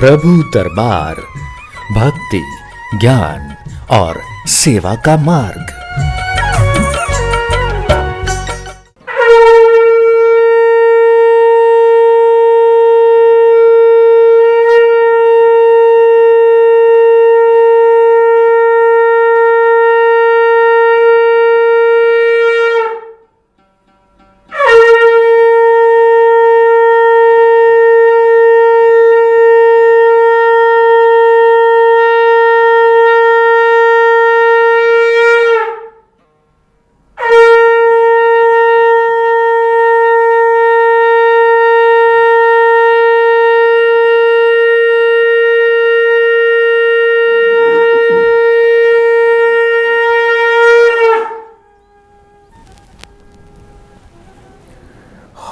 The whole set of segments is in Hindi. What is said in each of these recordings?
प्रभु दरबार भक्ति, ज्ञान और सेवा का मार्ग।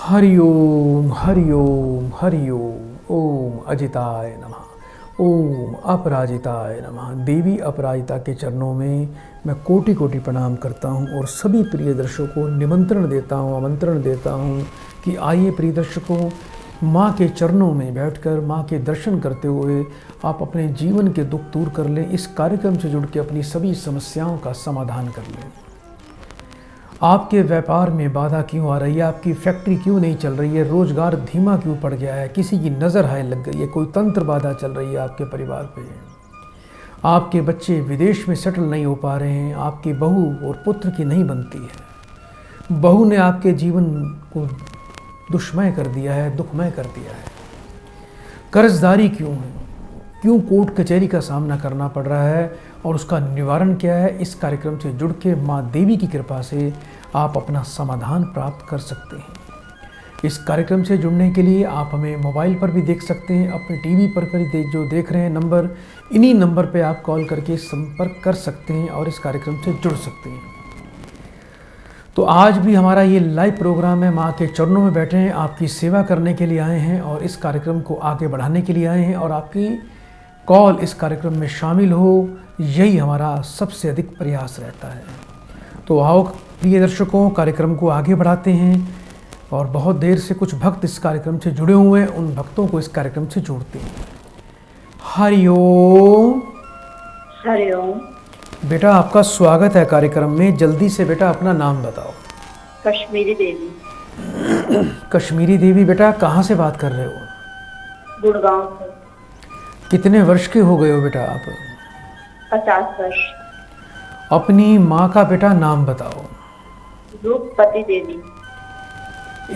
हरि ओम हरि ओम हरि ओम। ओम अजिताय नमः, ओम अपराजिताय नमः। देवी अपराजिता के चरणों में मैं कोटि कोटि प्रणाम करता हूँ और सभी प्रिय दर्शकों को निमंत्रण देता हूँ, आमंत्रण देता हूँ कि आइए प्रिय दर्शकों, माँ के चरणों में बैठकर माँ के दर्शन करते हुए आप अपने जीवन के दुख दूर कर लें। इस कार्यक्रम से जुड़ के अपनी सभी समस्याओं का समाधान कर लें। आपके व्यापार में बाधा क्यों आ रही है, आपकी फैक्ट्री क्यों नहीं चल रही है, रोजगार धीमा क्यों पड़ गया है, किसी की नज़र हाय लग गई है, कोई तंत्र बाधा चल रही है आपके परिवार पे, आपके बच्चे विदेश में सेटल नहीं हो पा रहे हैं, आपकी बहू और पुत्र की नहीं बनती है, बहू ने आपके जीवन को दुष्मय कर दिया है, दुखमय कर दिया है, कर्जदारी क्यों है, क्यों कोर्ट कचहरी का सामना करना पड़ रहा है और उसका निवारण क्या है। इस कार्यक्रम से जुड़ के माँ देवी की कृपा से आप अपना समाधान प्राप्त कर सकते हैं। इस कार्यक्रम से जुड़ने के लिए आप हमें मोबाइल पर भी देख सकते हैं, अपने टीवी पर भी जो देख रहे हैं नंबर, इन्हीं नंबर पे आप कॉल करके संपर्क कर सकते हैं और इस कार्यक्रम से जुड़ सकते हैं। तो आज भी हमारा ये लाइव प्रोग्राम है, माँ के चरणों में बैठे हैं, आपकी सेवा करने के लिए आए हैं और इस कार्यक्रम को आगे बढ़ाने के लिए आए हैं और आपकी कॉल इस कार्यक्रम में शामिल हो, यही हमारा सबसे अधिक प्रयास रहता है। तो आओ प्रिय दर्शकों, कार्यक्रम को आगे बढ़ाते हैं और बहुत देर से कुछ भक्त इस कार्यक्रम से जुड़े हुए हैं, उन भक्तों को इस कार्यक्रम से जोड़ते हैं। हरि ओम। हरि ओम। बेटा आपका स्वागत है कार्यक्रम में। जल्दी से बेटा अपना नाम बताओ। कश्मीरी देवी। कश्मीरी देवी बेटा कहाँ से बात कर रहे हो? गुड़गांव से। कितने वर्ष के हो गए हो बेटा आप? 50 वर्ष। अपनी माँ का बेटा नाम बताओ। रूपपति देवी।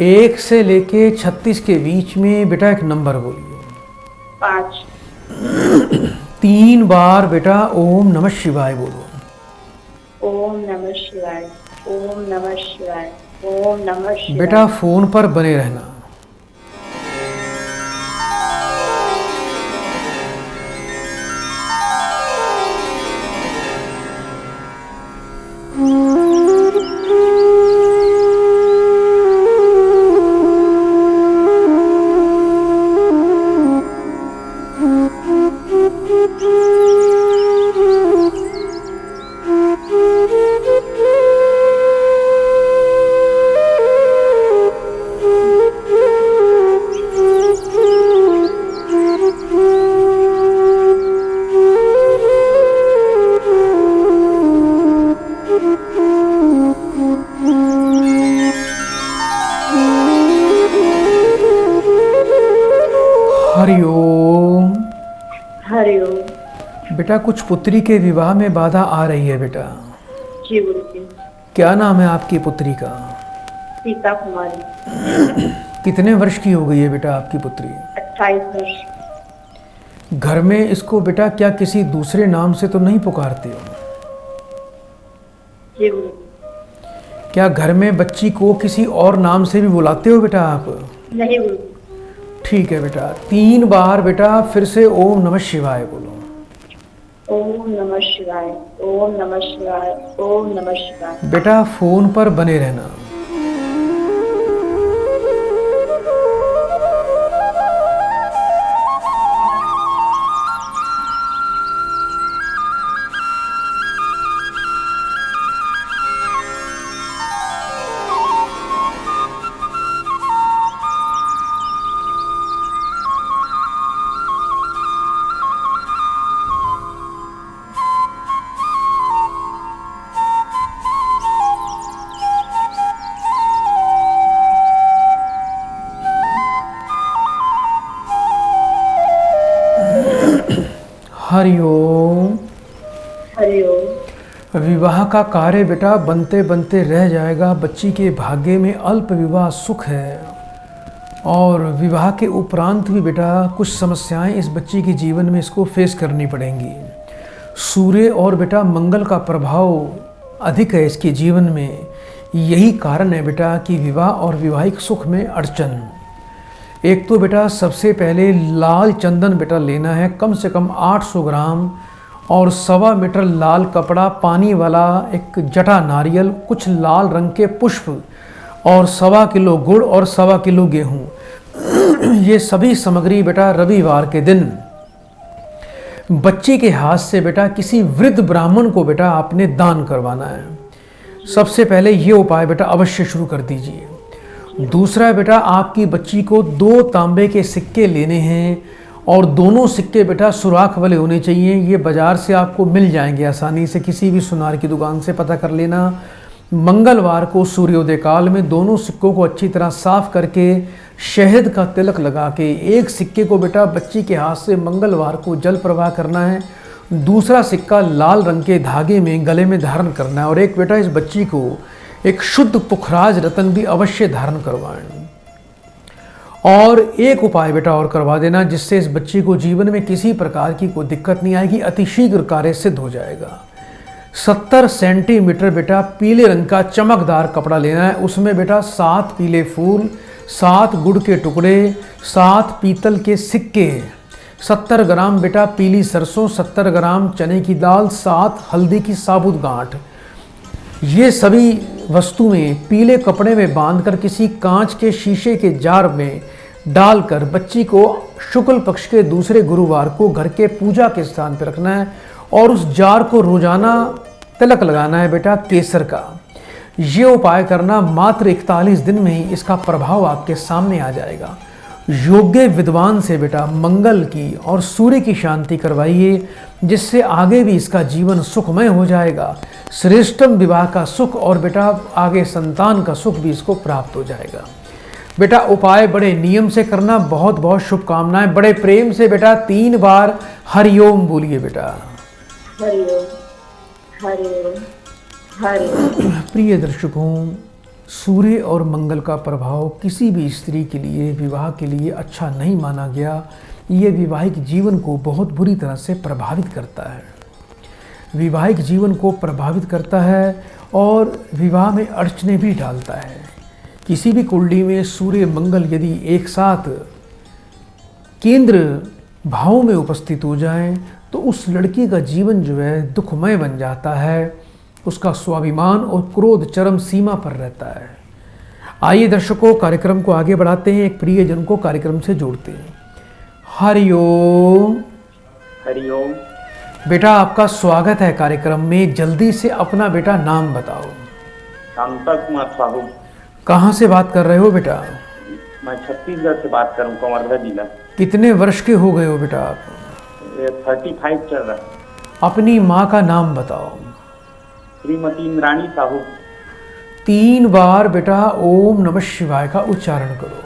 1 से लेके 36 के बीच में बेटा एक नंबर बोलिए। 5। 3 बार बेटा ओम नमः शिवाय बोलो। ओम नमः शिवाय, ओम नमः शिवाय, ओम नमः शिवाय। बेटा फोन पर बने रहना। हरि ओम। हरि ओम। बेटा कुछ पुत्री के विवाह में बाधा आ रही है बेटा। जी गुरु जी। क्या नाम है आपकी पुत्री का? सीता कुमारी। कितने वर्ष की हो गई है बेटा आपकी पुत्री? 28 वर्ष। घर में इसको बेटा क्या किसी दूसरे नाम से तो नहीं पुकारते हो? जी गुरु। क्या घर में बच्ची को किसी और नाम से भी बुलाते हो बेटा आप? नहीं गुरु। ठीक है बेटा। 3 बार बेटा फिर से ओम नमः शिवाय बोलो। ओम नमः शिवाय, ओम नमः शिवाय, ओम नमः शिवाय। बेटा फोन पर बने रहना। हरिओम। हरिओम। विवाह का कार्य बेटा बनते बनते रह जाएगा। बच्ची के भाग्य में अल्प विवाह सुख है और विवाह के उपरांत भी बेटा कुछ समस्याएं इस बच्ची के जीवन में इसको फेस करनी पड़ेंगी। सूर्य और बेटा मंगल का प्रभाव अधिक है इसके जीवन में। यही कारण है बेटा कि विवाह और विवाहिक सुख में अड़चन। एक तो बेटा सबसे पहले लाल चंदन बेटा लेना है, कम से कम 800 ग्राम, और 1.25 मीटर लाल कपड़ा, पानी वाला एक जटा नारियल, कुछ लाल रंग के पुष्प और 1.25 किलो गुड़ और 1.25 किलो गेहूँ। ये सभी सामग्री बेटा रविवार के दिन बच्चे के हाथ से बेटा किसी वृद्ध ब्राह्मण को बेटा आपने दान करवाना है। सबसे पहले ये उपाय बेटा अवश्य शुरू कर दीजिए। दूसरा बेटा आपकी बच्ची को 2 तांबे के सिक्के लेने हैं और दोनों सिक्के बेटा सुराख वाले होने चाहिए। ये बाज़ार से आपको मिल जाएंगे आसानी से, किसी भी सुनार की दुकान से पता कर लेना। मंगलवार को सूर्योदय काल में दोनों सिक्कों को अच्छी तरह साफ करके शहद का तिलक लगा के एक सिक्के को बेटा बच्ची के हाथ से मंगलवार को जल प्रवाह करना है, दूसरा सिक्का लाल रंग के धागे में गले में धारण करना है, और एक बेटा इस बच्ची को एक शुद्ध पुखराज रतन भी अवश्य धारण करवाएं। और एक उपाय बेटा और करवा देना जिससे इस बच्ची को जीवन में किसी प्रकार की कोई दिक्कत नहीं आएगी, अतिशीघ्र कार्य सिद्ध हो जाएगा। 70 सेंटीमीटर बेटा पीले रंग का चमकदार कपड़ा लेना है। उसमें बेटा 7 पीले फूल, 7 गुड़ के टुकड़े, 7 पीतल के सिक्के, 70 ग्राम बेटा पीली सरसों, 70 ग्राम चने की दाल, 7 हल्दी की साबुत गांठ, ये सभी वस्तुएं पीले कपड़े में बांधकर किसी कांच के शीशे के जार में डालकर बच्ची को शुक्ल पक्ष के दूसरे गुरुवार को घर के पूजा के स्थान पर रखना है और उस जार को रोजाना तिलक लगाना है बेटा केसर का। ये उपाय करना मात्र 41 दिन में ही इसका प्रभाव आपके सामने आ जाएगा। योग्य विद्वान से बेटा मंगल की और सूर्य की शांति करवाइए जिससे आगे भी इसका जीवन सुखमय हो जाएगा। श्रेष्ठम विवाह का सुख और बेटा आगे संतान का सुख भी इसको प्राप्त हो जाएगा। बेटा उपाय बड़े नियम से करना। बहुत बहुत शुभकामनाएं। बड़े प्रेम से बेटा 3 बार हरिओम बोलिए बेटा। हरिओम। हरिओम। हरिओम। प्रिय दर्शकों, सूर्य और मंगल का प्रभाव किसी भी स्त्री के लिए विवाह के लिए अच्छा नहीं माना गया। ये विवाहिक जीवन को बहुत बुरी तरह से प्रभावित करता है, विवाहिक जीवन को प्रभावित करता है और विवाह में अड़चने भी डालता है। किसी भी कुंडली में सूर्य मंगल यदि एक साथ केंद्र भाव में उपस्थित हो जाएं तो उस लड़की का जीवन जो है दुखमय बन जाता है। उसका स्वाभिमान और क्रोध चरम सीमा पर रहता है। आइए दर्शकों, कार्यक्रम को आगे बढ़ाते हैं, एक प्रियजन को कार्यक्रम से जोड़ते हैं। हरिओम। हरिओम। बेटा आपका स्वागत है कार्यक्रम में। जल्दी से अपना बेटा नाम बताओ। शांता कुमार साहू। कहाँ से बात कर रहे हो बेटा? मैं छत्तीसगढ़ से बात कर रहा हूँ, कवर्धा जिला। कितने वर्ष के हो गए हो बेटा आप? 35 चल रहा है। अपनी माँ का नाम बताओ। श्रीमती इंद्राणी साहू। 3 बार बेटा ओम नमः शिवाय का उच्चारण करो।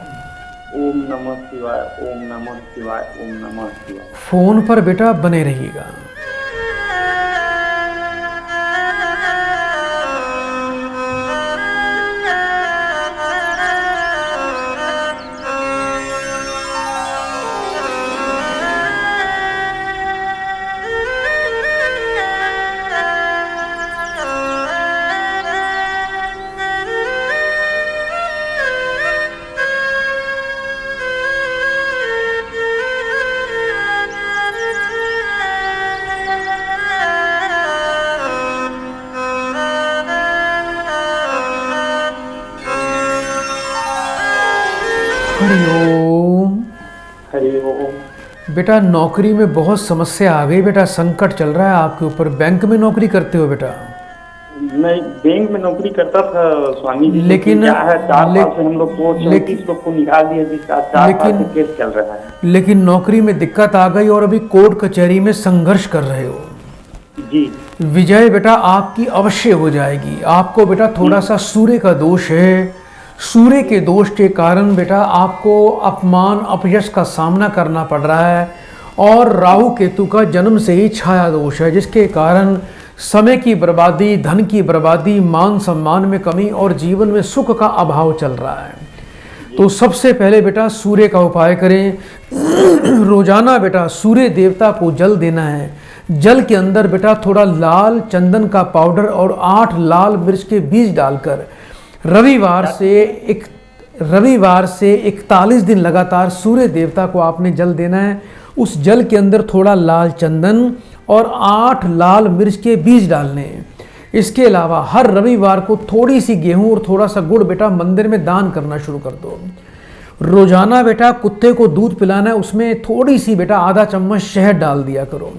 ओम नमः शिवाय, ओम नमः शिवाय, ओम नमः शिवाय। फोन पर बेटा बने रहिएगा। हरिओम। हरिओम। बेटा नौकरी में बहुत समस्या आ गई बेटा, संकट चल रहा है आपके ऊपर। बैंक में नौकरी करते हो बेटा? नहीं, बैंक में नौकरी करता था स्वामी जी। लेकिन क्या है 4 साल से हम लोग को 34 लोग को निकाल दिया जिसका 4 साल से केस चल रहा है। लेकिन नौकरी में दिक्कत आ गई और अभी कोर्ट कचहरी में संघर्ष कर रहे हो जी। विजय बेटा आपकी अवश्य हो जाएगी। आपको बेटा थोड़ा सा सूर्य का दोष है। सूर्य के दोष के कारण बेटा आपको अपमान अपयश का सामना करना पड़ रहा है और राहु केतु का जन्म से ही छाया दोष है, जिसके कारण समय की बर्बादी, धन की बर्बादी, मान सम्मान में कमी और जीवन में सुख का अभाव चल रहा है। तो सबसे पहले बेटा सूर्य का उपाय करें। रोजाना बेटा सूर्य देवता को जल देना है। जल के अंदर बेटा थोड़ा लाल चंदन का पाउडर और 8 लाल मिर्च के बीज डालकर रविवार से 41 दिन लगातार सूर्य देवता को आपने जल देना है। उस जल के अंदर थोड़ा लाल चंदन और 8 लाल मिर्च के बीज डालने हैं। इसके अलावा हर रविवार को थोड़ी सी गेहूं और थोड़ा सा गुड़ बेटा मंदिर में दान करना शुरू कर दो। रोजाना बेटा कुत्ते को दूध पिलाना है, उसमें थोड़ी सी बेटा आधा चम्मच शहद डाल दिया करो।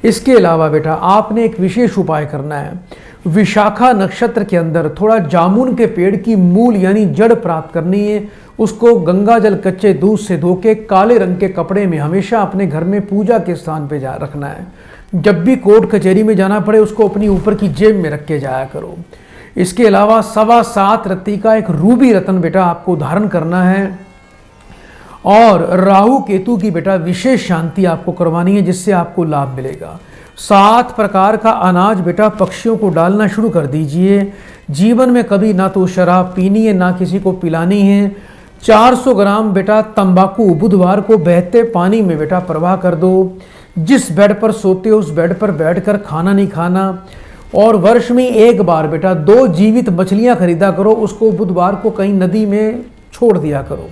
इसके अलावा बेटा आपने एक विशेष उपाय करना है। विशाखा नक्षत्र के अंदर थोड़ा जामुन के पेड़ की मूल यानी जड़ प्राप्त करनी है। उसको गंगा जल कच्चे दूध से धो के काले रंग के कपड़े में हमेशा अपने घर में पूजा के स्थान पे रखना है। जब भी कोर्ट कचहरी में जाना पड़े उसको अपनी ऊपर की जेब में रख के जाया करो। इसके अलावा 7.25 रत्ती का एक रूबी रत्न बेटा आपको धारण करना है और राहु केतु की बेटा विशेष शांति आपको करवानी है, जिससे आपको लाभ मिलेगा। 7 प्रकार का अनाज बेटा पक्षियों को डालना शुरू कर दीजिए। जीवन में कभी ना तो शराब पीनी है ना किसी को पिलानी है। 400 ग्राम बेटा तंबाकू बुधवार को बहते पानी में बेटा प्रवाह कर दो। जिस बेड पर सोते हो उस बेड पर बैठकर खाना नहीं खाना। और वर्ष में एक बार बेटा 2 जीवित मछलियां खरीदा करो, उसको बुधवार को कहीं नदी में छोड़ दिया करो।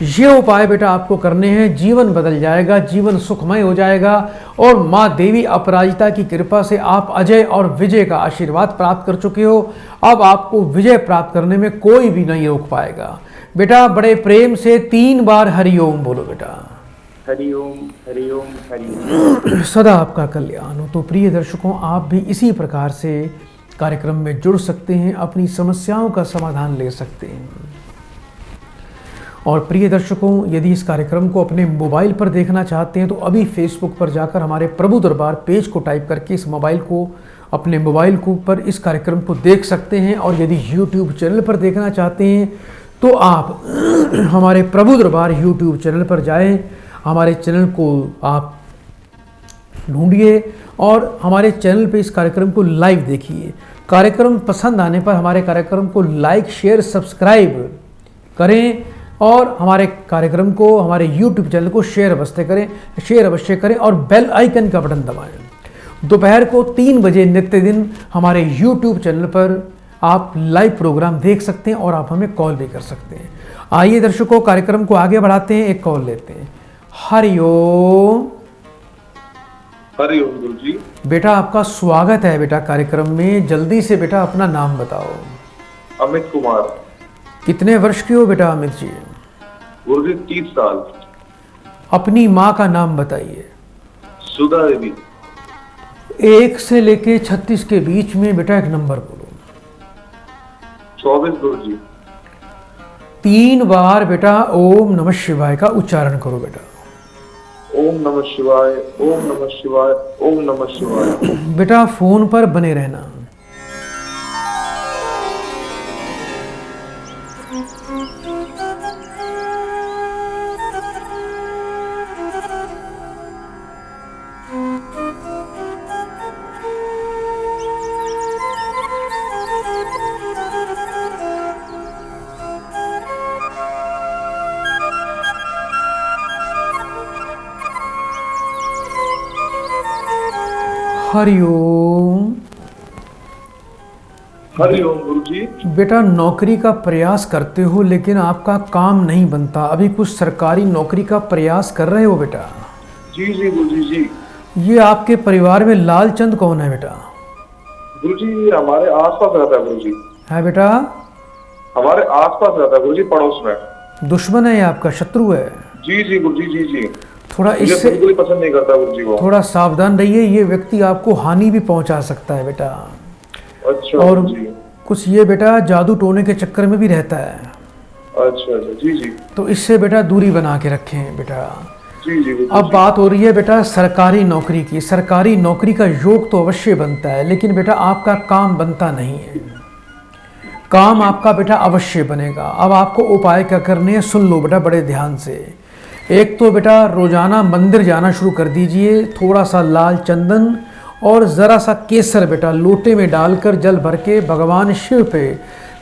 ये उपाय बेटा आपको करने हैं, जीवन बदल जाएगा, जीवन सुखमय हो जाएगा और माँ देवी अपराजिता की कृपा से आप अजय और विजय का आशीर्वाद प्राप्त कर चुके हो। अब आपको विजय प्राप्त करने में कोई भी नहीं रोक पाएगा। बेटा बड़े प्रेम से 3 बार हरिओम बोलो बेटा। हरिओम हरिओम हरिओम। सदा आपका कल्याण हो। तो प्रिय दर्शकों, आप भी इसी प्रकार से कार्यक्रम में जुड़ सकते हैं, अपनी समस्याओं का समाधान ले सकते हैं। और प्रिय दर्शकों, यदि इस कार्यक्रम को अपने मोबाइल पर देखना चाहते हैं तो अभी फेसबुक पर जाकर हमारे प्रभु दरबार पेज को टाइप करके इस मोबाइल को अपने मोबाइल को पर इस कार्यक्रम को देख सकते हैं। और यदि यूट्यूब चैनल पर देखना चाहते हैं तो आप हमारे प्रभु दरबार यूट्यूब चैनल पर जाएं, हमारे चैनल को आप ढूंढिए और हमारे चैनल पे इस कार्यक्रम को लाइव देखिए। कार्यक्रम पसंद आने पर हमारे कार्यक्रम को लाइक शेयर सब्सक्राइब करें और हमारे कार्यक्रम को, हमारे YouTube चैनल को शेयर अवश्य करें और बेल आइकन का बटन दबाएं। दोपहर को 3 बजे नित्य दिन हमारे YouTube चैनल पर आप लाइव प्रोग्राम देख सकते हैं और आप हमें कॉल भी कर सकते हैं। आइए दर्शकों, कार्यक्रम को आगे बढ़ाते हैं, एक कॉल लेते हैं। हरिओम। हरिओम गुरुजी। बेटा आपका स्वागत है बेटा कार्यक्रम में। जल्दी से बेटा अपना नाम बताओ। अमित कुमार। कितने वर्ष के हो बेटा अमित जी? गुरुजी 30 साल। अपनी माँ का नाम बताइए। सुधा देवी। 1 से लेके 36 के बीच में बेटा एक नंबर बोलो। 24 गुरुजी। 3 बार बेटा ओम नमः शिवाय का उच्चारण करो बेटा। ओम नमः शिवाय, ओम नमः शिवाय, ओम नमः शिवाय। बेटा फोन पर बने रहना। हरिओम। हरिओम गुरुजी। बेटा नौकरी का प्रयास करते हो लेकिन आपका काम नहीं बनता। अभी कुछ सरकारी नौकरी का प्रयास कर रहे हो बेटा? जी जी गुरुजी जी। ये आपके परिवार में लालचंद कौन है बेटा? गुरुजी हमारे आसपास रहता है गुरुजी। है बेटा? हमारे आसपास रहता है गुरुजी, पड़ोस में। दुश्मन है या आपका शत्रु है? जी जी गुरुजी जी जी। थोड़ा इससे बिल्कुल पसंद नहीं करता गुरुजी वो। थोड़ा सावधान रहिए, ये व्यक्ति आपको हानि भी पहुंचा सकता है बेटा। अच्छा और गुरुजी। कुछ ये बेटा जादू टोने के चक्कर में भी रहता है। अच्छा अच्छा जी जी। तो इससे बेटा दूरी बना के रखें बेटा। जी जी गुरुजी। अब बात हो रही है बेटा सरकारी नौकरी की। सरकारी नौकरी का योग तो अवश्य बनता है लेकिन बेटा आपका काम बनता नहीं है। काम आपका बेटा अवश्य बनेगा। अब आपको उपाय क्या करने हैं सुन लो बेटा बड़े ध्यान से। एक तो बेटा रोजाना मंदिर जाना शुरू कर दीजिए, थोड़ा सा लाल चंदन और ज़रा सा केसर बेटा लोटे में डालकर जल भर के भगवान शिव पे,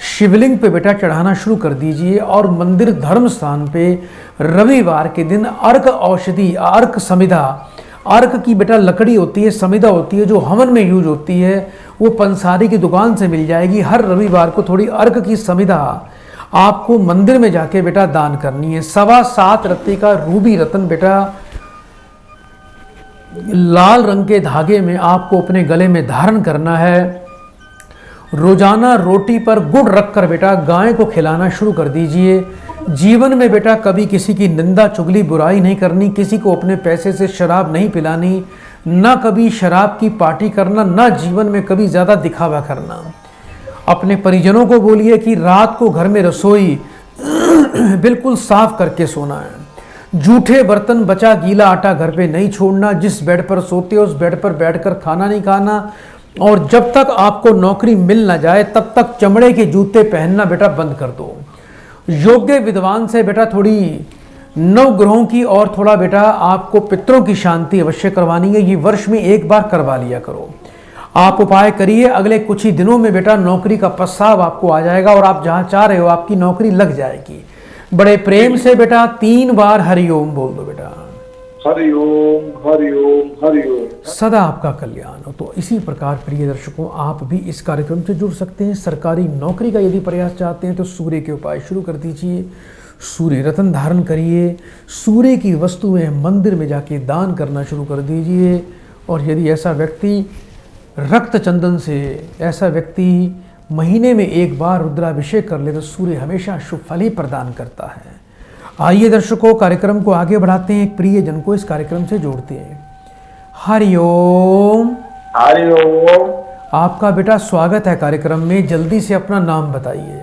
शिवलिंग पे बेटा चढ़ाना शुरू कर दीजिए। और मंदिर धर्म स्थान पे रविवार के दिन अर्क औषधि, अर्क समिधा, अर्क की बेटा लकड़ी होती है, समिधा होती है जो हवन में यूज होती है, वो पंसारी की दुकान से मिल जाएगी। हर रविवार को थोड़ी अर्क की समिधा आपको मंदिर में जाके बेटा दान करनी है। 7.25 रत्ती का रूबी रत्न बेटा लाल रंग के धागे में आपको अपने गले में धारण करना है। रोजाना रोटी पर गुड़ रखकर बेटा गाय को खिलाना शुरू कर दीजिए। जीवन में बेटा कभी किसी की निंदा चुगली बुराई नहीं करनी, किसी को अपने पैसे से शराब नहीं पिलानी, ना कभी शराब की पार्टी करना, ना जीवन में कभी ज़्यादा दिखावा करना। अपने परिजनों को बोलिए कि रात को घर में रसोई बिल्कुल साफ करके सोना है। जूठे बर्तन, बचा गीला आटा घर पे नहीं छोड़ना। जिस बेड पर सोते हो उस बेड पर बैठकर खाना नहीं खाना। और जब तक आपको नौकरी मिल ना जाए तब तक चमड़े के जूते पहनना बेटा बंद कर दो। योग्य विद्वान से बेटा थोड़ी नवग्रहों की और थोड़ा बेटा आपको पितरों की शांति अवश्य करवानी है। ये वर्ष में एक बार करवा लिया करो। आप उपाय करिए, अगले कुछ ही दिनों में बेटा नौकरी का प्रस्ताव आपको आ जाएगा और आप जहां चाह रहे हो आपकी नौकरी लग जाएगी। बड़े प्रेम से बेटा 3 बार हरिओम बोल दो बेटा। हरिओम हरिओम हरिओम। सदा आपका कल्याण हो। तो इसी प्रकार प्रिय दर्शकों, आप भी इस कार्यक्रम से जुड़ सकते हैं। सरकारी नौकरी का यदि प्रयास चाहते हैं तो सूर्य के उपाय शुरू कर दीजिए। सूर्य रत्न धारण करिए, सूर्य की वस्तुएं मंदिर में जाके दान करना शुरू कर दीजिए। और यदि ऐसा व्यक्ति रक्त चंदन से, ऐसा व्यक्ति महीने में एक बार रुद्राभिषेक कर ले तो सूर्य हमेशा शुभ फल ही प्रदान करता है। आइए दर्शकों, कार्यक्रम को आगे बढ़ाते हैं, एक प्रिय जन को इस कार्यक्रम से जोड़ते हैं। हरिओम। हरिओम। आपका बेटा स्वागत है कार्यक्रम में। जल्दी से अपना नाम बताइए।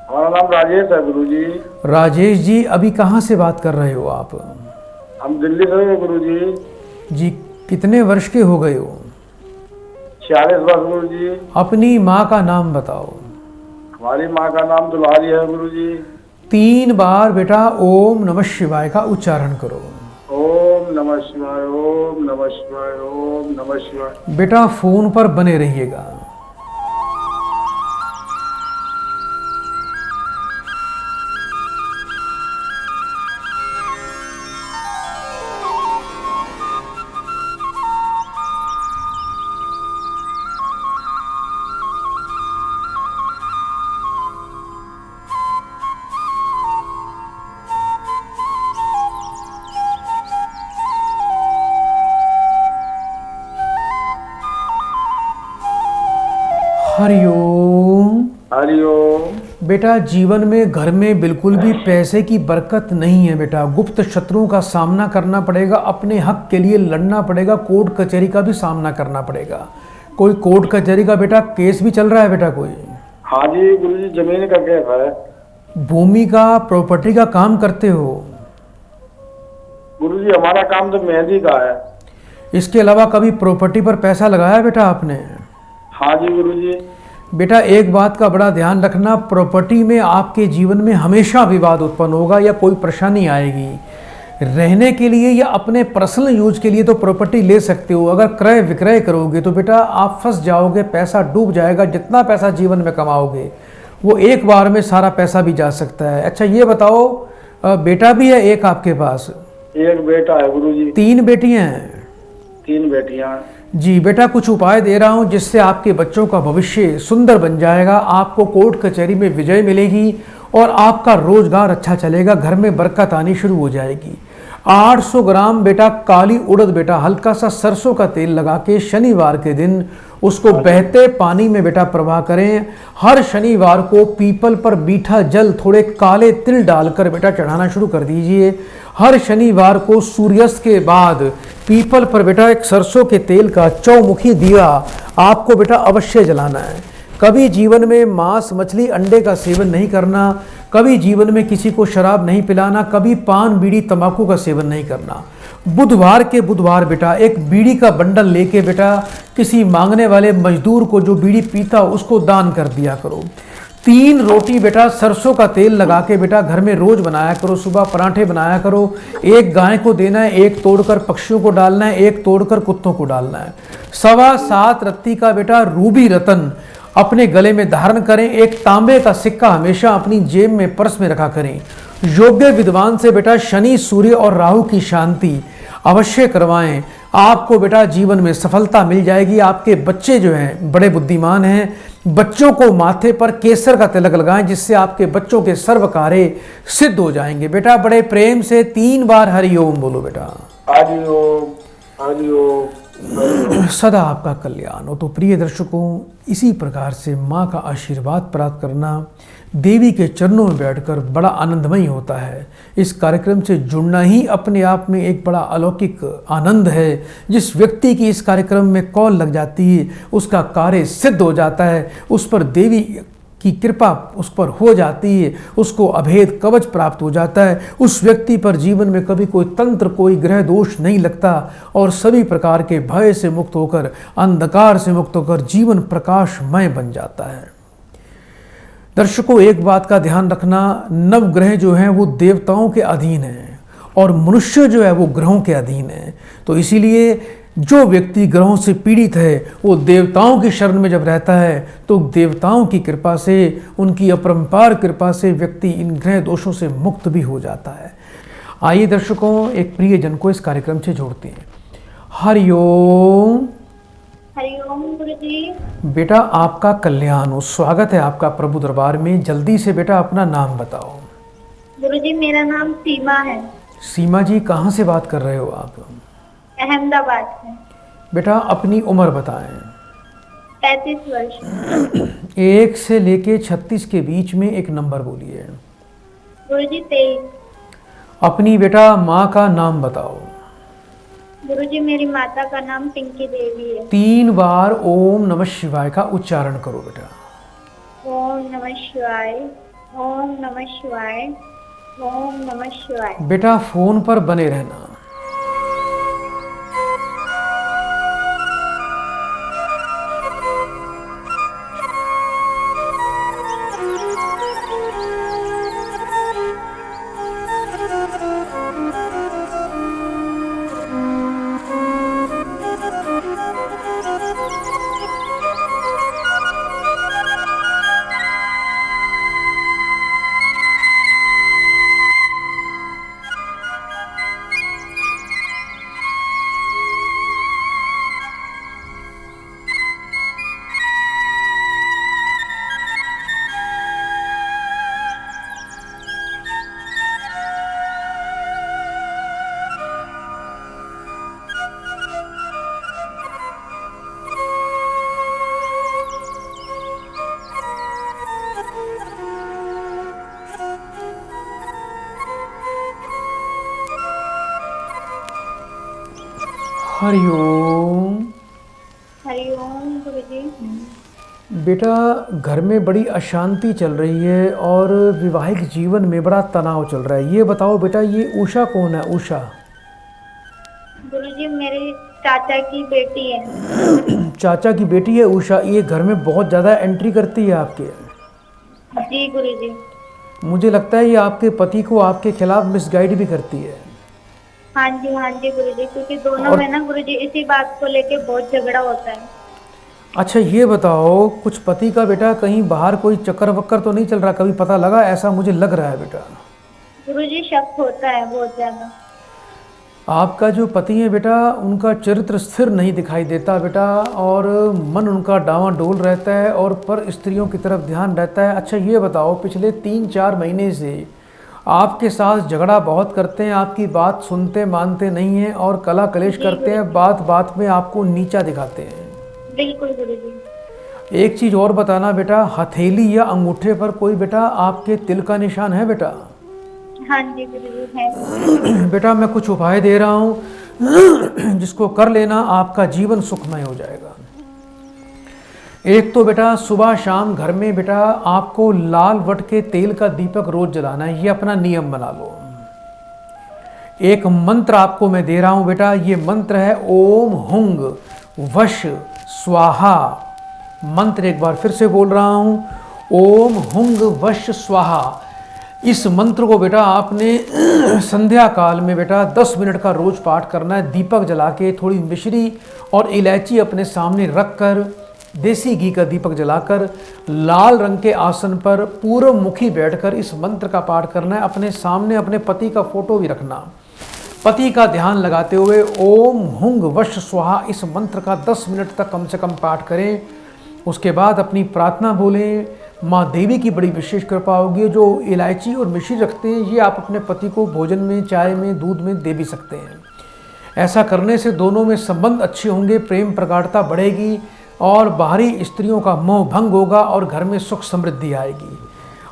हमारा नाम राजेश है गुरुजी। राजेश जी, अभी कहाँ से बात कर रहे हो आप? हम दिल्ली से हैं गुरुजी। जी, कितने वर्ष के हो गए हो? 46 वर्ष गुरुजी। अपनी माँ का नाम बताओ। हमारी माँ का नाम दुलारी है गुरुजी। 3 बार बेटा ओम नमः शिवाय का उच्चारण करो। ओम नमः शिवाय, ओम नमः शिवाय, ओम नमः शिवाय। बेटा फोन पर बने रहिएगा। हरिओम। हरिओम। बेटा जीवन में घर में बिल्कुल भी पैसे की बरकत नहीं है बेटा। गुप्त शत्रुओं का सामना करना पड़ेगा, अपने हक के लिए लड़ना पड़ेगा, कोर्ट कचहरी का भी सामना करना पड़ेगा। कोई कोर्ट कचहरी का बेटा केस भी चल रहा है बेटा कोई? हाँ जी गुरुजी, जमीन का केस है। भूमि का, प्रॉपर्टी का काम करते हो? गुरुजी हमारा काम तो मेहंदी का है। इसके अलावा कभी प्रॉपर्टी पर पैसा लगाया बेटा आपने? हाँ जी गुरुजी। बेटा एक बात का बड़ा ध्यान रखना, प्रॉपर्टी में आपके जीवन में हमेशा विवाद उत्पन्न होगा या कोई परेशानी आएगी। रहने के लिए या अपने पर्सनल यूज के लिए तो प्रॉपर्टी ले सकते हो, अगर क्रय विक्रय करोगे तो बेटा आप फंस जाओगे, पैसा डूब जाएगा। जितना पैसा जीवन में कमाओगे वो एक बार में सारा पैसा भी जा सकता है। अच्छा ये बताओ, बेटा भी है एक आपके पास? एक बेटा है गुरुजी। 3 बेटियां हैं? 3 बेटियां। जी बेटा, कुछ उपाय दे रहा हूं जिससे आपके बच्चों का भविष्य सुंदर बन जाएगा। आपको कोर्ट कचहरी में विजय मिलेगी और आपका रोजगार अच्छा चलेगा, घर में बरकत आनी शुरू हो जाएगी। 800 ग्राम बेटा काली उड़द बेटा हल्का सा सरसों का तेल लगा के शनिवार के दिन उसको बहते पानी में बेटा प्रवाह करें। हर शनिवार को पीपल पर मीठा जल थोड़े काले तिल डालकर बेटा चढ़ाना शुरू कर दीजिए। हर शनिवार को सूर्यास्त के बाद पीपल पर बेटा एक सरसों के तेल का चौमुखी दिया आपको बेटा अवश्य जलाना है। कभी जीवन में मांस, मछली, अंडे का सेवन नहीं करना, कभी जीवन में किसी को शराब नहीं पिलाना, कभी पान, बीड़ी, तंबाकू का सेवन नहीं करना। बुधवार के बुधवार बेटा एक बीड़ी का बंडल लेके बेटा किसी मांगने वाले मजदूर को जो बीड़ी पीता उसको दान कर दिया करो। 3 रोटी बेटा सरसों का तेल लगा के बेटा घर में रोज बनाया करो, सुबह पराठे बनाया करो। 1 गाय को देना है, 1 तोड़कर पक्षियों को डालना है, 1 तोड़कर कुत्तों को डालना है। 7.25 रत्ती का बेटा रूबी रतन अपने गले में धारण करें। 1 तांबे का सिक्का हमेशा अपनी जेब में, पर्स में रखा करें। योग्य विद्वान से बेटा शनि, सूर्य और राहु की शांति अवश्य करवाएं। आपको बेटा जीवन में सफलता मिल जाएगी। आपके बच्चे जो हैं बड़े बुद्धिमान हैं। बच्चों को माथे पर केसर का तिलक लगाएं, जिससे आपके बच्चों के सर्व कार्य सिद्ध हो जाएंगे। बेटा बड़े प्रेम से 3 बार हरि ओम बोलो बेटा। हरि ओम, हरि ओम, हरि ओम। सदा आपका कल्याण हो। तो प्रिय दर्शकों, इसी प्रकार से माँ का आशीर्वाद प्राप्त करना देवी के चरणों में बैठकर बड़ा आनंदमय होता है। इस कार्यक्रम से जुड़ना ही अपने आप में एक बड़ा अलौकिक आनंद है। जिस व्यक्ति की इस कार्यक्रम में कॉल लग जाती है, उसका कार्य सिद्ध हो जाता है, उस पर देवी की कृपा उस पर हो जाती है, उसको अभेद कवच प्राप्त हो जाता है। उस व्यक्ति पर जीवन में कभी कोई तंत्र, कोई ग्रह दोष नहीं लगता और सभी प्रकार के भय से मुक्त होकर, अंधकार से मुक्त होकर जीवन प्रकाशमय बन जाता है। दर्शकों, एक बात का ध्यान रखना, नवग्रह जो हैं वो देवताओं के अधीन हैं और मनुष्य जो है वो ग्रहों के अधीन है। तो इसीलिए जो व्यक्ति ग्रहों से पीड़ित है वो देवताओं की शरण में जब रहता है तो देवताओं की कृपा से, उनकी अपरंपार कृपा से व्यक्ति इन ग्रह दोषों से मुक्त भी हो जाता है। आइए दर्शकों, एक प्रियजन को इस कार्यक्रम से जोड़ते हैं। हरि ओम। हरिओम गुरुजी। बेटा आपका कल्याण हो। स्वागत है आपका प्रभु दरबार में। जल्दी से बेटा अपना नाम बताओ। गुरुजी मेरा नाम सीमा है। सीमा जी, कहाँ से बात कर रहे हो आप? अहमदाबाद से। बेटा अपनी उम्र बताएं। 35 वर्ष। 1 से लेके 36 के बीच में एक नंबर बोलिए। गुरुजी 23। अपनी बेटा माँ का नाम बताओ। गुरुजी मेरी माता का नाम पिंकी देवी है। 3 बार ओम नमः शिवाय का उच्चारण करो बेटा। ओम नमः शिवाय, ओम नमः शिवाय, ओम नमः शिवाय। बेटा फोन पर बने रहना। हरिओम। हरिओम गुरुजी। बेटा घर में बड़ी अशांति चल रही है और वैवाहिक जीवन में बड़ा तनाव चल रहा है। ये बताओ बेटा, ये उषा कौन है? उषा गुरुजी मेरी चाचा की बेटी है। चाचा की बेटी है उषा। ये घर में बहुत ज़्यादा एंट्री करती है आपके। जी गुरुजी। मुझे लगता है ये आपके पति को आपके खिलाफ मिसगाइड भी करती है। हाँ जी गुरुजी, क्योंकि दोनों में ना गुरुजी इसी बात को लेके बहुत झगड़ा होता है। अच्छा ये बताओ, कुछ पति का बेटा कहीं बाहर कोई चक्कर वक्कर तो नहीं चल रहा? कभी पता लगा? ऐसा मुझे लग रहा है बेटा। गुरुजी शक होता है बहुत ज्यादा। आपका जो पति है बेटा, उनका चरित्र स्थिर नहीं दिखाई देता बेटा, और मन उनका डावाडोल रहता है और पर स्त्रियों की तरफ ध्यान रहता है। अच्छा ये बताओ, पिछले 3-4 महीने से आपके साथ झगड़ा बहुत करते हैं, आपकी बात सुनते मानते नहीं हैं और कला कलेश करते हैं, बात बात में आपको नीचा दिखाते हैं। बिल्कुल गुरुजी। एक चीज़ और बताना बेटा, हथेली या अंगूठे पर कोई बेटा आपके तिल का निशान है बेटा? हाँ जी गुरुजी है। बेटा मैं कुछ उपाय दे रहा हूँ, जिसको कर लेना, आपका जीवन सुखमय हो जाएगा। एक तो बेटा सुबह शाम घर में बेटा आपको लाल वट के तेल का दीपक रोज जलाना है, ये अपना नियम बना लो। एक मंत्र आपको मैं दे रहा हूँ बेटा, ये मंत्र है ओम हुंग वश स्वाहा। मंत्र एक बार फिर से बोल रहा हूँ, ओम हुंग वश स्वाहा। इस मंत्र को बेटा आपने संध्या काल में बेटा 10 मिनट का रोज पाठ करना है। दीपक जला के थोड़ी मिश्री और इलायची अपने सामने रखकर, देसी घी का दीपक जलाकर, लाल रंग के आसन पर पूर्व मुखी बैठकर इस मंत्र का पाठ करना है। अपने सामने अपने पति का फोटो भी रखना। पति का ध्यान लगाते हुए ओम हुंग वश स्वाहा इस मंत्र का 10 मिनट तक कम से कम पाठ करें। उसके बाद अपनी प्रार्थना बोलें। माँ देवी की बड़ी विशेष कृपा होगी। जो इलायची और मिश्री रखते हैं ये आप अपने पति को भोजन में, चाय में, दूध में दे भी सकते हैं। ऐसा करने से दोनों में संबंध अच्छे होंगे, प्रेम प्रगाढ़ता बढ़ेगी और बाहरी स्त्रियों का मोह भंग होगा और घर में सुख समृद्धि आएगी।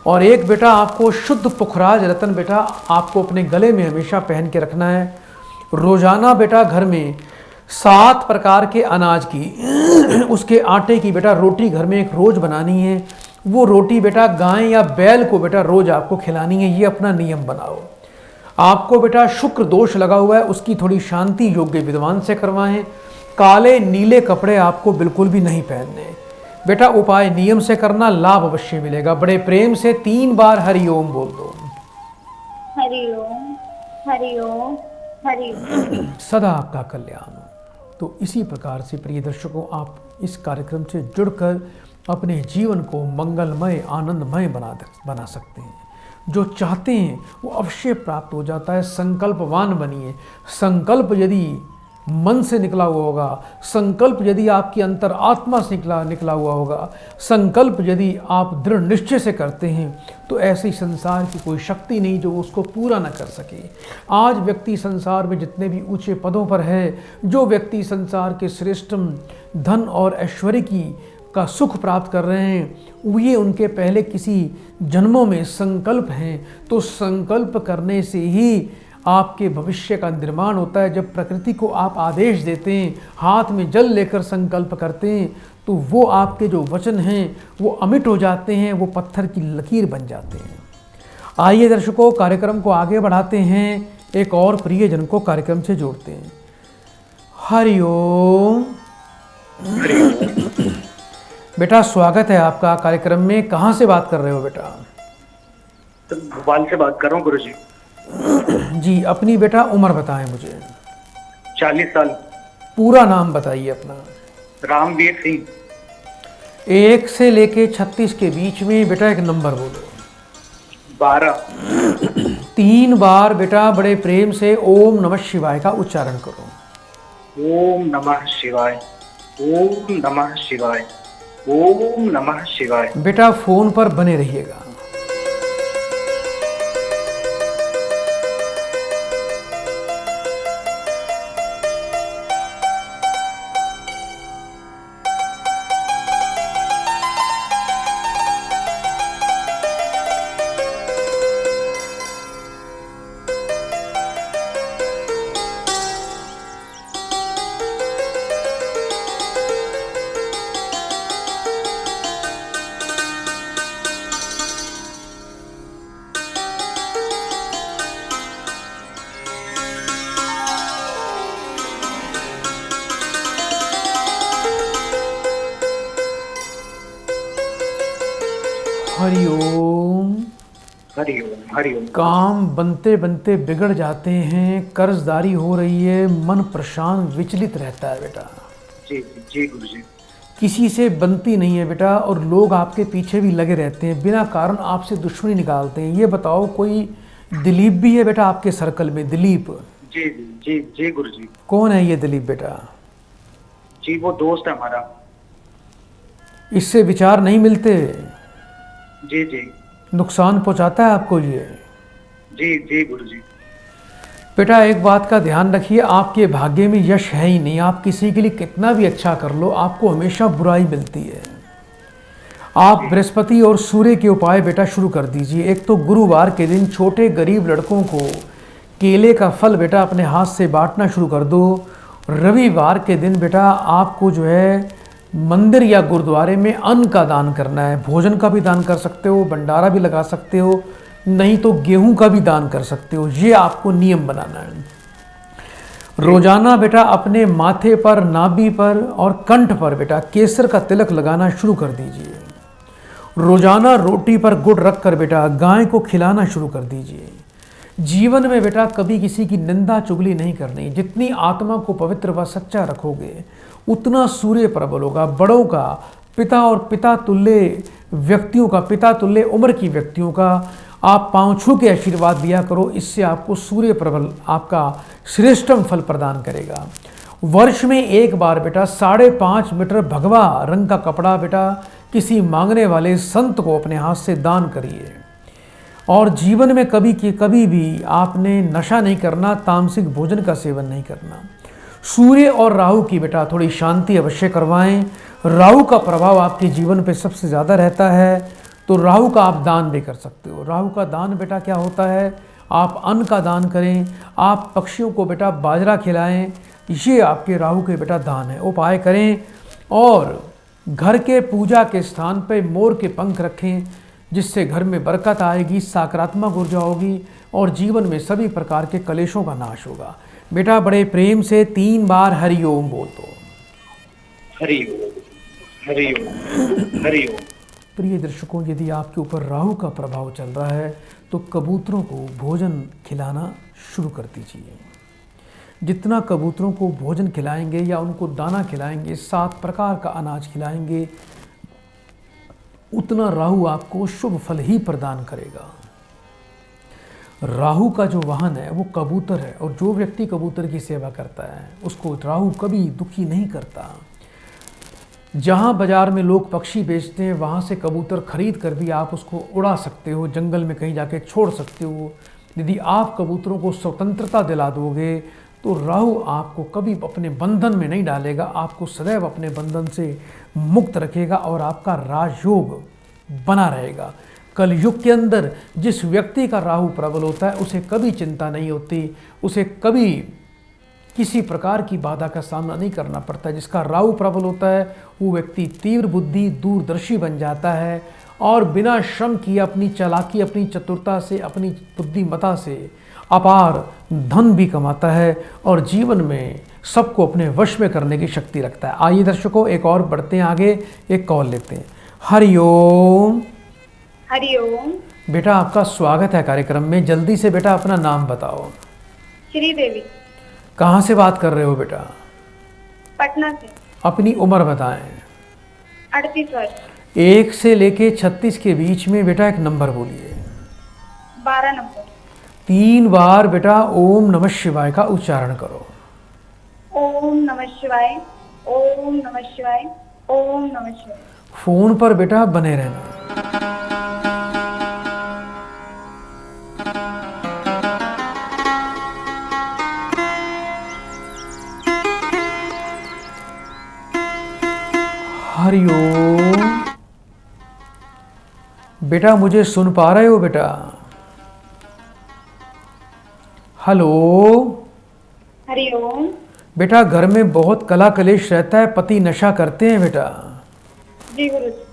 और एक बेटा आपको शुद्ध पुखराज रत्न बेटा आपको अपने गले में हमेशा पहन के रखना है। रोजाना बेटा घर में 7 प्रकार के अनाज की उसके आटे की बेटा रोटी घर में एक रोज बनानी है। वो रोटी बेटा गाय या बैल को बेटा रोज आपको खिलानी है। ये अपना नियम बनाओ। आपको बेटा शुक्र दोष लगा हुआ है, उसकी थोड़ी शांति योग्य विद्वान से करवाएं। काले नीले कपड़े आपको बिल्कुल भी नहीं पहनने। बेटा उपाय नियम से करना, लाभ अवश्य मिलेगा। बड़े प्रेम से 3 बार हरि ओम बोल दो। हरि ओम, हरि ओम, हरि ओम। सदा आपका कल्याण हो। तो इसी प्रकार से प्रिय दर्शकों, आप इस कार्यक्रम से जुड़कर अपने जीवन को मंगलमय, आनंदमय बना सकते हैं। जो चाहते हैं वो अवश्य प्राप्त हो जाता है। संकल्पवान बनिए। संकल्प यदि मन से निकला हुआ होगा, संकल्प यदि आपकी अंतर आत्मा से निकला हुआ होगा, संकल्प यदि आप दृढ़ निश्चय से करते हैं तो ऐसी संसार की कोई शक्ति नहीं जो उसको पूरा न कर सके। आज व्यक्ति संसार में जितने भी ऊंचे पदों पर है, जो व्यक्ति संसार के श्रेष्ठतम धन और ऐश्वर्य का सुख प्राप्त कर रहे हैं, ये उनके पहले किसी जन्मों में संकल्प हैं। तो संकल्प करने से ही आपके भविष्य का निर्माण होता है। जब प्रकृति को आप आदेश देते हैं, हाथ में जल लेकर संकल्प करते हैं, तो वो आपके जो वचन हैं वो अमिट हो जाते हैं, वो पत्थर की लकीर बन जाते हैं। आइए दर्शकों, कार्यक्रम को आगे बढ़ाते हैं। एक और प्रियजन को कार्यक्रम से जोड़ते हैं। हरि ओम। बेटा स्वागत है आपका कार्यक्रम में। कहाँ से बात कर रहे हो बेटा? भोपाल से बात कर रहा हूँ गुरुजी। जी, अपनी बेटा उम्र बताएं मुझे। 40 साल। पूरा नाम बताइए अपना। रामवीर सिंह। 1 से लेके 36 के बीच में बेटा एक नंबर बोलो। 12। 3 बार बेटा बड़े प्रेम से ओम नमः शिवाय का उच्चारण करो। ओम नमः शिवाय, ओम नमः शिवाय, ओम नमः शिवाय। बेटा फोन पर बने रहिएगा। हरि ओम। हरि ओम, हरि ओम। काम बनते बनते बिगड़ जाते हैं, कर्जदारी हो रही है, मन परेशान विचलित रहता है बेटा। जी जी गुरुजी। किसी से बनती नहीं है बेटा, और लोग आपके पीछे भी लगे रहते हैं, बिना कारण आपसे दुश्मनी निकालते हैं। ये बताओ, कोई दिलीप भी है बेटा आपके सर्कल में? दिलीप? जी जी जी गुरुजी। कौन है ये दिलीप बेटा? जी वो दोस्त है हमारा। इससे विचार नहीं मिलते? जी जी। नुकसान पहुंचाता है आपको ये? जी जी गुरुजी। बेटा एक बात का ध्यान रखिए, आपके भाग्य में यश है ही नहीं। आप किसी के लिए कितना भी अच्छा कर लो, आपको हमेशा बुराई मिलती है। आप बृहस्पति और सूर्य के उपाय बेटा शुरू कर दीजिए। एक तो गुरुवार के दिन छोटे गरीब लड़कों को केले का फल बेटा अपने हाथ से बांटना शुरू कर दो। रविवार के दिन बेटा आपको जो है मंदिर या गुरुद्वारे में अन्न का दान करना है। भोजन का भी दान कर सकते हो, भंडारा भी लगा सकते हो, नहीं तो गेहूं का भी दान कर सकते हो। ये आपको नियम बनाना है। रोजाना बेटा अपने माथे पर, नाभि पर और कंठ पर बेटा केसर का तिलक लगाना शुरू कर दीजिए। रोजाना रोटी पर गुड़ रखकर बेटा गाय को खिलाना शुरू कर दीजिए। जीवन में बेटा कभी किसी की निंदा चुगली नहीं करनी। जितनी आत्मा को पवित्र व सच्चा रखोगे उतना सूर्य प्रबल होगा। बड़ों का, पिता और पिता तुल्य व्यक्तियों का, पिता तुल्य उम्र की व्यक्तियों का आप पांव छू के आशीर्वाद दिया करो। इससे आपको सूर्य प्रबल आपका श्रेष्ठतम फल प्रदान करेगा। वर्ष में एक बार बेटा 5.5 मीटर भगवा रंग का कपड़ा बेटा किसी मांगने वाले संत को अपने हाथ से दान करिए। और जीवन में कभी भी आपने नशा नहीं करना, तामसिक भोजन का सेवन नहीं करना। सूर्य और राहु की बेटा थोड़ी शांति अवश्य करवाएं। राहु का प्रभाव आपके जीवन पे सबसे ज़्यादा रहता है, तो राहु का आप दान भी कर सकते हो। राहु का दान बेटा क्या होता है, आप अन्न का दान करें, आप पक्षियों को बेटा बाजरा खिलाएं, ये आपके राहु के बेटा दान है। उपाय करें और घर के पूजा के स्थान पे मोर के पंख रखें, जिससे घर में बरकत आएगी, सकारात्मक ऊर्जा होगी और जीवन में सभी प्रकार के कलेशों का नाश होगा। बेटा बड़े प्रेम से 3 बार हरि ओम बोल दो। हरि ओम, हरि ओम, हरि ओम। प्रिय दर्शकों, यदि आपके ऊपर राहु का प्रभाव चल रहा है तो कबूतरों को भोजन खिलाना शुरू कर दीजिए। जितना कबूतरों को भोजन खिलाएंगे या उनको दाना खिलाएंगे, 7 प्रकार का अनाज खिलाएंगे, उतना राहु आपको शुभ फल ही प्रदान करेगा। राहु का जो वाहन है वो कबूतर है, और जो व्यक्ति कबूतर की सेवा करता है उसको राहु कभी दुखी नहीं करता। जहाँ बाजार में लोग पक्षी बेचते हैं वहाँ से कबूतर खरीद कर भी आप उसको उड़ा सकते हो, जंगल में कहीं जाके छोड़ सकते हो। यदि आप कबूतरों को स्वतंत्रता दिला दोगे तो राहु आपको कभी अपने बंधन में नहीं डालेगा, आपको सदैव अपने बंधन से मुक्त रखेगा और आपका राजयोग बना रहेगा। कलयुग के अंदर जिस व्यक्ति का राहु प्रबल होता है उसे कभी चिंता नहीं होती, उसे कभी किसी प्रकार की बाधा का सामना नहीं करना पड़ता। जिसका राहु प्रबल होता है वो व्यक्ति तीव्र बुद्धि, दूरदर्शी बन जाता है और बिना श्रम किए अपनी चालाकी, अपनी चतुरता से, अपनी बुद्धिमत्ता से अपार धन भी कमाता है और जीवन में सबको अपने वश में करने की शक्ति रखता है। आइए दर्शकों, एक और बढ़ते हैं आगे, एक कॉल लेते हैं। हरि ओम। हरि ओम। बेटा आपका स्वागत है कार्यक्रम में। जल्दी से बेटा अपना नाम बताओ। श्रीदेवी। कहाँ से बात कर रहे हो बेटा? पटना से। अपनी उम्र बताएं। 38 वर्ष। 1 से लेके 36 के बीच में बेटा एक नंबर बोलिए। 12 नंबर। 3 बार बेटा ओम नमः शिवाय का उच्चारण करो। ओम नमः शिवाय, ओम नमः शिवाय, ओम नमः शिवाय। फोन पर बेटा बने रहना। हरि ओम। बेटा मुझे सुन पा रहे हो बेटा? हेलो। हरि ओम। बेटा घर में बहुत कला कलेश रहता है, पति नशा करते हैं बेटा? जी गुरु जी।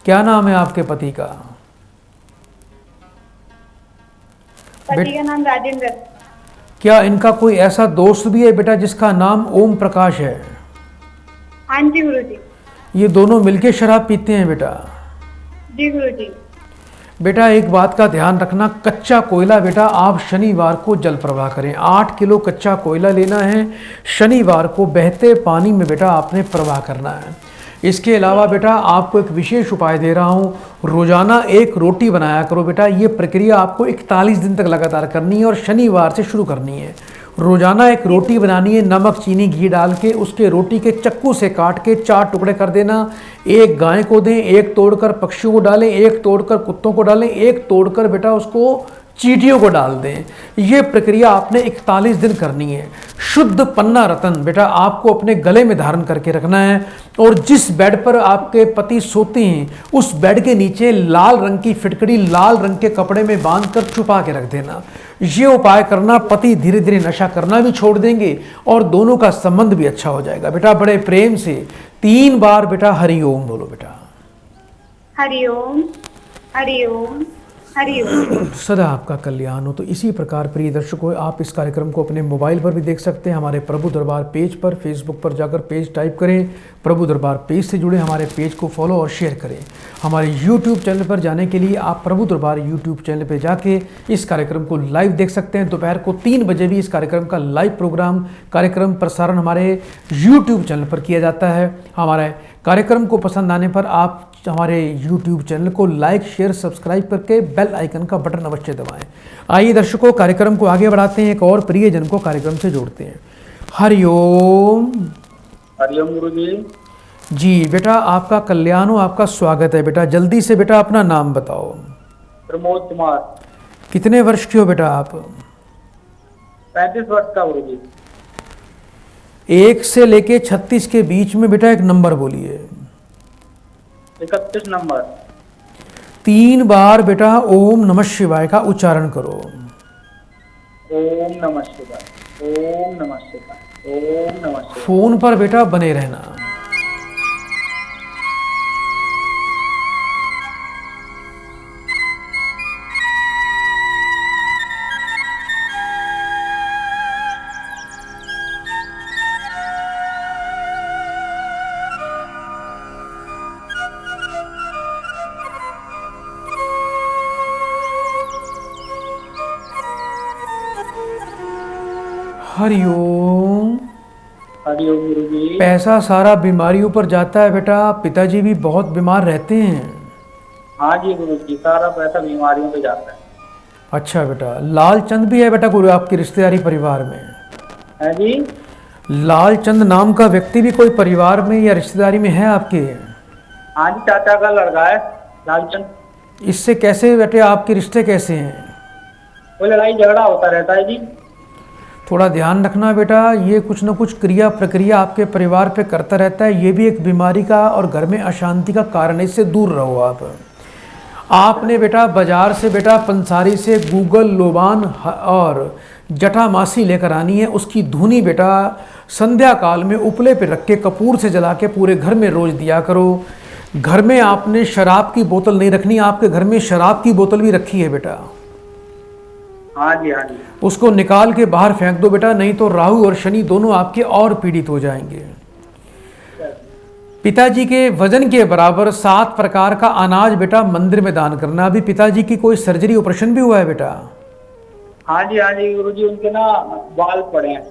क्या नाम है आपके पति का? पति का नाम राजेंद्र। क्या इनका कोई ऐसा दोस्त भी है बेटा जिसका नाम ओम प्रकाश है? हाँ जी गुरु जी। ये दोनों मिलके शराब पीते हैं बेटा? जी गुरु जी। बेटा एक बात का ध्यान रखना, कच्चा कोयला बेटा आप शनिवार को जल प्रवाह करें। 8 किलो कच्चा कोयला लेना है, शनिवार को बहते पानी में बेटा आपने प्रवाह करना है। इसके अलावा बेटा आपको एक विशेष उपाय दे रहा हूँ, रोजाना एक रोटी बनाया करो बेटा। ये प्रक्रिया आपको 41 दिन तक लगातार करनी है और शनिवार से शुरू करनी है। रोजाना एक रोटी बनानी है, नमक चीनी घी डाल के, उसके रोटी के चक्कू से काट के 4 टुकड़े कर देना। एक गाय को दें, एक तोड़कर पक्षियों को डालें, एक तोड़कर कुत्तों को डालें, एक तोड़कर बेटा उसको चींटियों को डाल दें। ये प्रक्रिया आपने 41 दिन करनी है। शुद्ध पन्ना रतन बेटा आपको अपने गले में धारण करके रखना है और जिस बेड पर आपके पति सोते हैं उस बेड के नीचे लाल रंग की फिटकड़ी लाल रंग के कपड़े में बांधकर छुपा के रख देना। ये उपाय करना, पति धीरे धीरे नशा करना भी छोड़ देंगे और दोनों का संबंध भी अच्छा हो जाएगा। बेटा बड़े प्रेम से 3 बार बेटा हरि ओम बोलो बेटा। हरि ओम, हरि ओम, हरिओम। सदा आपका कल्याण हो। तो इसी प्रकार प्रिय दर्शकों, आप इस कार्यक्रम को अपने मोबाइल पर भी देख सकते हैं। हमारे प्रभु दरबार पेज पर, फेसबुक पर जाकर पेज टाइप करें, प्रभु दरबार पेज से जुड़े, हमारे पेज को फॉलो और शेयर करें। हमारे यूट्यूब चैनल पर जाने के लिए आप प्रभु दरबार यूट्यूब चैनल पर जाके इस कार्यक्रम को लाइव देख सकते हैं। दोपहर को 3 बजे भी इस कार्यक्रम का लाइव कार्यक्रम प्रसारण हमारे यूट्यूब चैनल पर किया जाता है। हमारे कार्यक्रम को पसंद आने पर आप हमारे YouTube चैनल को लाइक, शेयर, सब्सक्राइब करके बेल आइकन का बटन अवश्य दबाएं। आइए दर्शकों, कार्यक्रम को आगे बढ़ाते हैं, एक और प्रियजन को कार्यक्रम से जोड़ते हैं। हरिओम। हरिओम गुरुजी। जी बेटा, आपका कल्याण हो, आपका स्वागत है बेटा। जल्दी से बेटा अपना नाम बताओ। प्रमोद कुमार। कितने वर्ष के हो बेटा आप? 35 वर्ष का गुरुजी। 1 से लेके 36 के बीच में बेटा एक नंबर बोलिए। 31 नंबर। 3 बार बेटा ओम नमः शिवाय का उच्चारण करो। ओम नमः शिवाय, ओम नमः शिवाय, ओम नमः शिवाय। फोन पर बेटा बने रहना। हरिओम। हरिओम गुरुजी। पैसा सारा बीमारियों पर जाता है बेटा। पिताजी भी बहुत बीमार रहते हैं। हाँ जी गुरुजी, सारा पैसा बीमारियों पे जाता है। अच्छा बेटा, लालचंद भी है बेटा कोई आपकी रिश्तेदारी परिवार में? है जी। लालचंद नाम का व्यक्ति भी कोई परिवार में या रिश्तेदारी में है आपके? हाँ जी, चाचा का लड़का है लालचंद। इससे कैसे बेटे आपके रिश्ते कैसे हैं? कोई लड़ाई झगड़ा होता रहता है जी। थोड़ा ध्यान रखना बेटा, ये कुछ न कुछ क्रिया प्रक्रिया आपके परिवार पे करता रहता है। ये भी एक बीमारी का और घर में अशांति का कारण है। इससे दूर रहो आप। आपने बेटा बाजार से बेटा पंसारी से गूगल, लोबान और जटामासी लेकर आनी है। उसकी धुनी बेटा संध्या काल में उपले पे रख के कपूर से जला के पूरे घर में रोज दिया करो। घर में आपने शराब की बोतल नहीं रखनी। आपके घर में शराब की बोतल भी रखी है बेटा। हाँ जी, हाँ जी। उसको निकाल के बाहर फेंक दो बेटा, नहीं तो राहु और शनि दोनों आपके और पीड़ित हो जाएंगे। पिताजी के वजन के बराबर 7 प्रकार का अनाज बेटा मंदिर में दान करना। अभी पिताजी की कोई सर्जरी ऑपरेशन भी हुआ है बेटा? हाँ जी गुरुजी, उनके ना बाल पड़े हैं।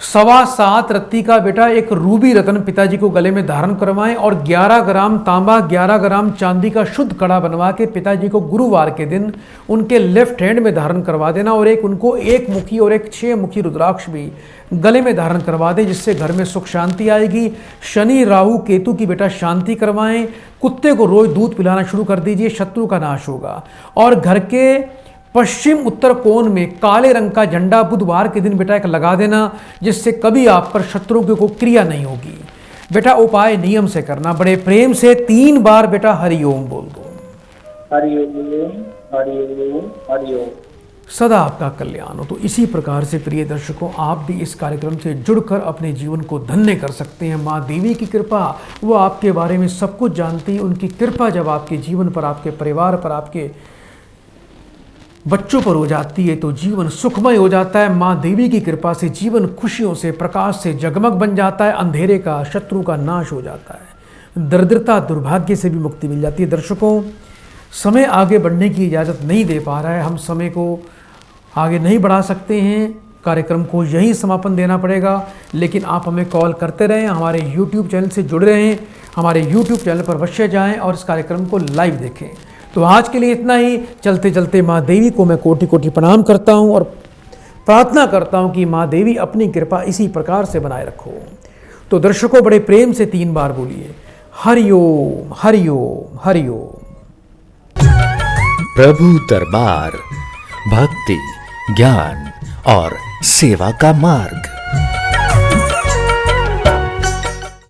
7.25 रत्ती का बेटा एक रूबी रत्न पिताजी को गले में धारण करवाएं और 11 ग्राम तांबा, 11 ग्राम चांदी का शुद्ध कड़ा बनवा के पिताजी को गुरुवार के दिन उनके लेफ्ट हैंड में धारण करवा देना। और एक उनको 1 मुखी और एक 6 मुखी रुद्राक्ष भी गले में धारण करवा दें, जिससे घर में सुख शांति आएगी। शनि, राहु, केतु की बेटा शांति करवाएं। कुत्ते को रोज दूध पिलाना शुरू कर दीजिए, शत्रु का नाश होगा। और घर के पश्चिम उत्तर कोण में काले रंग का झंडा बुधवार के दिन बेटा एक लगा देना, जिससे कभी आप पर शत्रुओं की कोई क्रिया नहीं होगी। बेटा उपाय नियम से करना। बड़े प्रेम से 3 बार बेटा हरिओम बोल दो। हरिओम, हरिओम, हरिओम। सदा आपका कल्याण हो। तो इसी प्रकार से प्रिय दर्शकों, आप भी इस कार्यक्रम से जुड़कर अपने जीवन को धन्य कर सकते हैं। माँ देवी की कृपा, वो आपके बारे में सब कुछ जानती है। उनकी कृपा जब आपके जीवन पर, आपके परिवार पर, आपके बच्चों पर हो जाती है तो जीवन सुखमय हो जाता है। माँ देवी की कृपा से जीवन खुशियों से, प्रकाश से जगमग बन जाता है। अंधेरे का, शत्रु का नाश हो जाता है। दरिद्रता, दुर्भाग्य से भी मुक्ति मिल जाती है। दर्शकों, समय आगे बढ़ने की इजाज़त नहीं दे पा रहा है। हम समय को आगे नहीं बढ़ा सकते हैं। कार्यक्रम को यहीं समापन देना पड़ेगा। लेकिन आप हमें कॉल करते रहें, हमारे YouTube चैनल से जुड़े रहें। हमारे YouTube चैनल पर अवश्य जाएँ और इस कार्यक्रम को लाइव देखें। तो आज के लिए इतना ही। चलते चलते माँ देवी को मैं कोटि कोटि प्रणाम करता हूँ और प्रार्थना करता हूँ कि माँ देवी अपनी कृपा इसी प्रकार से बनाए रखो। तो दर्शकों, बड़े प्रेम से 3 बार बोलिए हरिओम, हरिओम, हरिओम। प्रभु दरबार भक्ति, ज्ञान और सेवा का मार्ग।